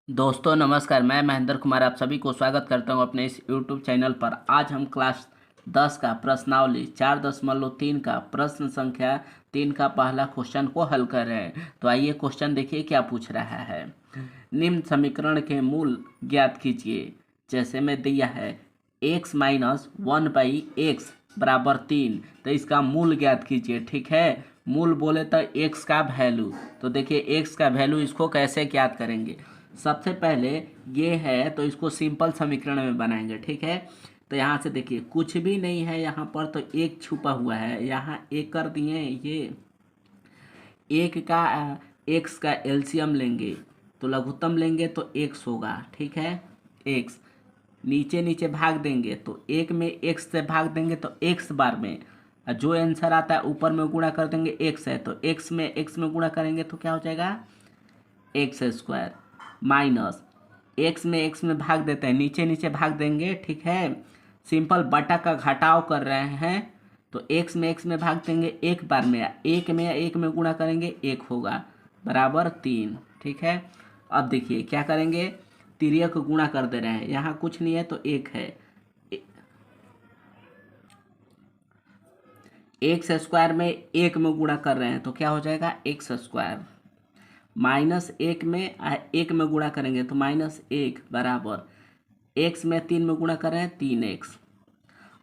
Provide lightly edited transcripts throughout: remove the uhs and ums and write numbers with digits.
दोस्तों नमस्कार। मैं महेंद्र कुमार आप सभी को स्वागत करता हूं अपने इस YouTube चैनल पर। आज हम क्लास 10 का प्रश्नावली 4.3 का प्रश्न संख्या 3 का पहला क्वेश्चन को हल कर रहे हैं। तो आइए क्वेश्चन देखिए क्या पूछ रहा है। निम्न समीकरण के मूल ज्ञात कीजिए। जैसे में दिया है x माइनस 1/x बराबर 3, तो इसका मूल ज्ञात कीजिए। ठीक है, मूल बोले तो x का वैल्यू। तो देखिए x का वैल्यू इसको कैसे ज्ञात करेंगे। सबसे पहले ये है तो इसको सिंपल समीकरण में बनाएंगे। ठीक है, तो यहाँ से देखिए कुछ भी नहीं है यहाँ पर, तो एक छुपा हुआ है। यहाँ एक कर दिए, ये एक का एक्स का एलसीएम लेंगे तो लघुत्तम लेंगे तो एक्स होगा। ठीक है, एक्स नीचे नीचे भाग देंगे तो एक में एक्स से भाग देंगे तो एक्स बार में, और जो आंसर आता है ऊपर में गुणा कर देंगे। एक्स है तो एक्स में गुणा करेंगे तो क्या हो जाएगा, एक्स स्क्वायर माइनस एक्स में भाग देते हैं, नीचे नीचे भाग देंगे। ठीक है, सिंपल बटा का घटाव कर रहे हैं तो एक्स में भाग देंगे एक बार में, एक में गुणा करेंगे एक होगा बराबर 3। ठीक है, अब देखिए क्या करेंगे, तिर्यक गुणा कर दे रहे हैं। यहाँ कुछ नहीं है तो एक है, एक्स स्क्वायर में एक में गुणा कर रहे हैं तो क्या हो जाएगा, एक्स स्क्वायर माइनस एक में गुणा करेंगे तो माइनस एक बराबर एक्स में 3 में गुणा कर रहे हैं 3x।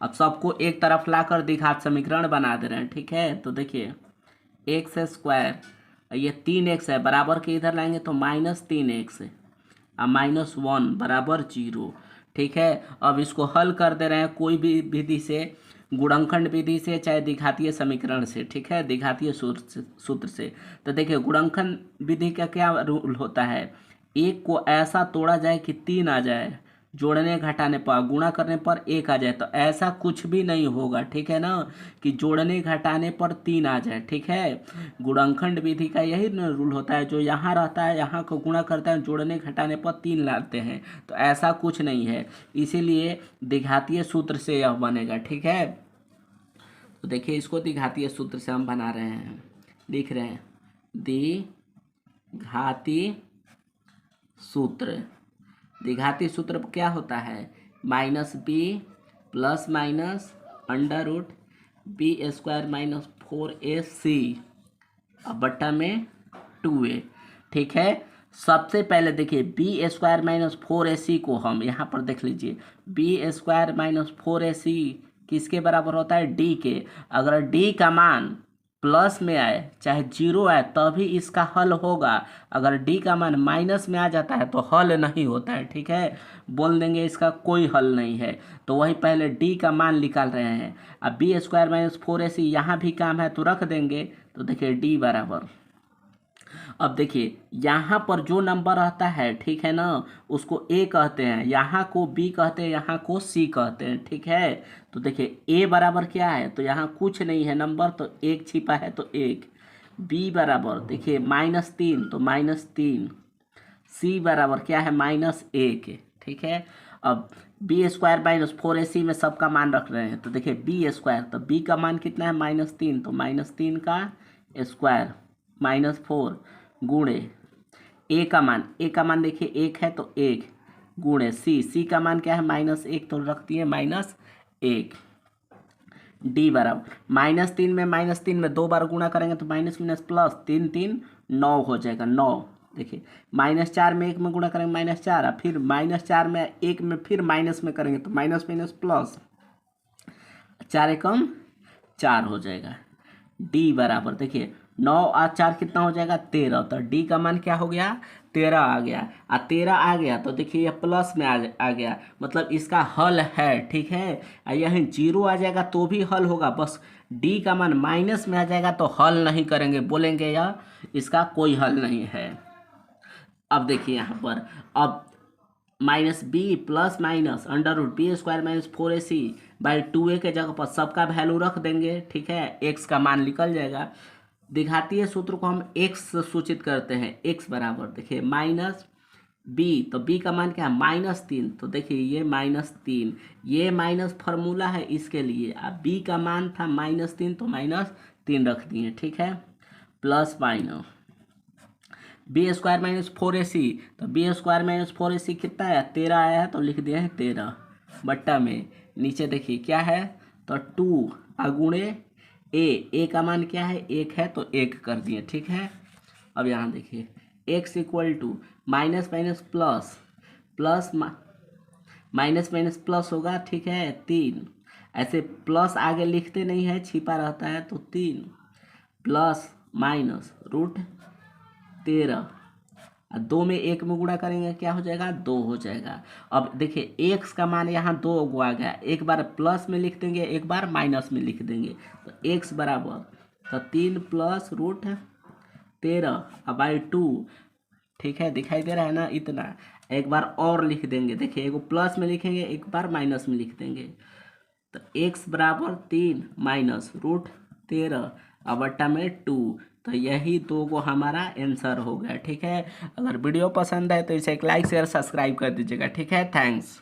अब सबको एक तरफ लाकर द्विघात समीकरण बना दे रहे हैं। ठीक है, तो देखिए एक्स स्क्वायर ये 3x है बराबर के इधर लाएंगे तो -3x और -1 बराबर 0। ठीक है, अब इसको हल कर दे रहे हैं कोई भी विधि से, गुणनखंड विधि से चाहे द्विघातीय समीकरण से। ठीक है, द्विघातीय सूत्र से। तो देखिए गुणनखंड विधि का क्या रूल होता है, एक को ऐसा तोड़ा जाए कि 3 आ जाए, जोड़ने घटाने पर गुणा करने पर एक आ जाए। तो ऐसा कुछ भी नहीं होगा। ठीक है ना, कि जोड़ने घटाने पर 3 आ जाए। ठीक है, गुणनखंड विधि का यही रूल होता है, जो यहाँ रहता है यहाँ को गुणा करता है, जोड़ने घटाने पर 3 लाते हैं। तो ऐसा कुछ नहीं है, इसीलिए द्विघातीय सूत्र से यह बनेगा। ठीक है, तो देखिए इसको द्विघातीय सूत्र से हम बना रहे हैं, लिख रहे हैं द्विघातीय सूत्र। द्विघातीय सूत्र क्या होता है, -b plus minus under root b square minus 4ac अब बट्टा में 2a। ठीक है, सबसे पहले देखिए बी स्क्वायर माइनस 4ac को हम यहाँ पर देख लीजिए, बी स्क्वायर माइनस 4ac किसके बराबर होता है, डी के। अगर डी का मान प्लस में आए चाहे 0 आए तभी इसका हल होगा। अगर डी का मान माइनस में आ जाता है तो हल नहीं होता है। ठीक है, बोल देंगे इसका कोई हल नहीं है। तो वही पहले डी का मान निकाल रहे हैं। अब बी स्क्वायर माइनस 4ac यहाँ भी काम है तो रख देंगे। तो देखिए डी बराबर, अब देखिए यहाँ पर जो नंबर रहता है, ठीक है ना, उसको ए कहते हैं, यहाँ को बी कहते हैं, यहाँ को सी कहते हैं। ठीक है, तो देखिए ए बराबर क्या है, तो यहाँ कुछ नहीं है नंबर, तो एक छिपा है तो एक। बी बराबर देखिए -3 तो -3। सी बराबर क्या है, -1। ठीक है, अब बी स्क्वायर माइनस 4ac में सबका मान रख रहे हैं। तो देखिए बी स्क्वायर, तो बी का मान कितना है, -3, तो -3 का स्क्वायर -4 गुणे ए का मान देखिए 1 है तो 1 गुणे सी का मान क्या है, -1, तो रख दिए -1। डी बराबर -3 में 2 बार गुणा करेंगे तो माइनस माइनस प्लस, 3 3 9 हो जाएगा 9। देखिए -4 में 1 में गुणा करेंगे -4, और फिर -4 में 1 में फिर माइनस में करेंगे तो माइनस माइनस प्लस, 4 एकम 4 हो जाएगा। डी बराबर देखिए 9 और 4 कितना हो जाएगा, 13। तो डी का मान क्या हो गया, 13 आ गया। और 13 आ गया तो देखिए ये प्लस में आ गया, मतलब इसका हल है। ठीक है, और यहीं 0 आ जाएगा तो भी हल होगा, बस डी का मान माइनस में आ जाएगा तो हल नहीं करेंगे, बोलेंगे यह इसका कोई हल नहीं है। अब देखिए यहाँ पर, अब -b plus minus under root b square minus 4ac by 2a के जगह पर सबका वैल्यू रख देंगे। ठीक है, x का मान निकल जाएगा। द्विघातीय सूत्र को हम x से सूचित करते हैं, x बराबर देखिए -b, तो b का मान क्या है, -3, तो देखिए ये -3, ये माइनस फार्मूला है इसके लिए। अब b का मान था -3 तो -3 रख दिए। ठीक है, plus minus b square minus 4ac, तो बी स्क्वायर माइनस 4ac कितना है 13 आया है, तो लिख दिया है 13 बट्टा में नीचे देखिए क्या है, तो 2 अगुणे ए का मान क्या है 1 है, तो 1 कर दिए, ठीक है। अब यहाँ देखिए x equal to minus minus plus, plus minus minus plus होगा, ठीक है 3, ऐसे प्लस आगे लिखते नहीं है, छिपा रहता है, तो 3 प्लस माइनस रूट 13, 2 में 1 में गुणा करेंगे क्या हो जाएगा 2 हो जाएगा। अब देखिए x का मान यहाँ 2 गो आ गया, एक बार प्लस में लिख देंगे, एक बार माइनस में लिख देंगे, तो x बराबर तो 3 प्लस रूट 13 बाई 2, ठीक है, दिखाई दे रहा है ना इतना। एक बार और लिख देंगे, देखिए एगो प्लस में लिखेंगे, एक बार माइनस में लिख देंगे, तो x बराबर 3 माइनस रूट 13 बट्टा में 2, तो यही 2 को हमारा आंसर हो गया, ठीक है। अगर वीडियो पसंद है तो इसे एक लाइक शेयर सब्सक्राइब कर दीजिएगा, ठीक है। थैंक्स।